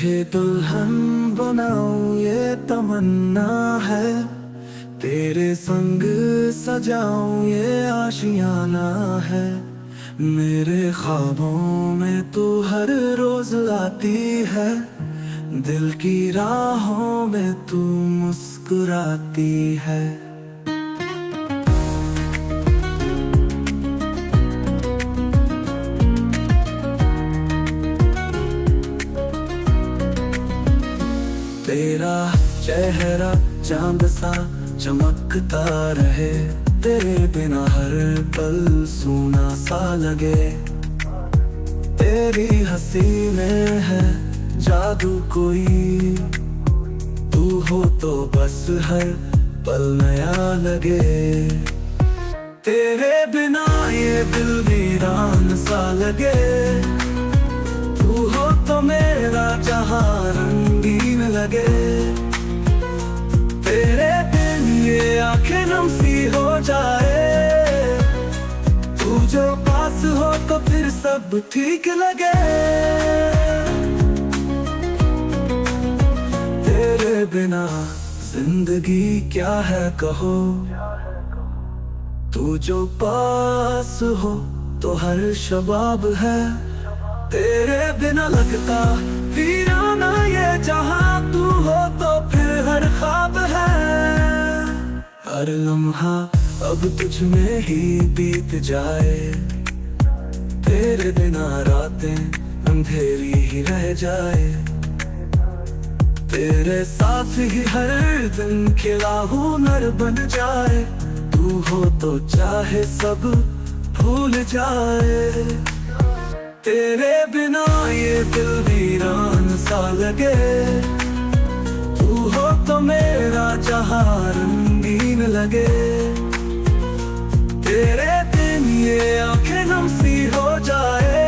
तुझे दुल्हन बनाऊं ये तमन्ना है, तेरे संग सजाऊं ये आशियाना है। मेरे ख्वाबों में तू हर रोज आती है, दिल की राहों में तू मुस्कुराती है। तेरा चेहरा चांद सा चमकता रहे, तेरे बिना हर पल सूना सा लगे। तेरी हंसी में है जादू कोई, तू हो तो बस हर पल नया लगे। तेरे बिना ये दिल वीरान सा लगे, तू हो तो मेरा जहां रंगीन लगे। तेरे बिन ये आंखें नम सी हो जाए, तू जो पास हो तो फिर सब ठीक लगे। तेरे बिना जिंदगी क्या है कहो, तू जो पास हो तो हर शबाब है। तेरे बिना लगता वीराना ये जहां, तू हो तो फिर हर ख्वाब है। हर लम्हा अब तुझ में ही बीत जाए, तेरे बिना रातें अंधेरी ही रह जाए। तेरे साथ ही हर दिन खिला हुनर बन जाए, तू हो तो चाहे सब भूल जाए। तेरे बिना ये दिल वीरान सा लगे, तू हो तो मेरा जहां रंगीन लगे। तेरे बिन ये आंखें नम सी हो जाए,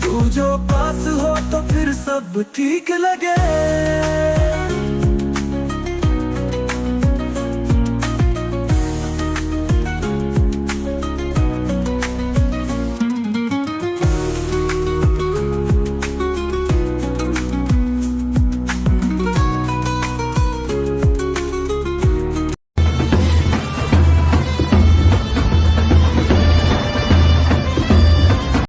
तू जो पास हो तो फिर सब ठीक लगे।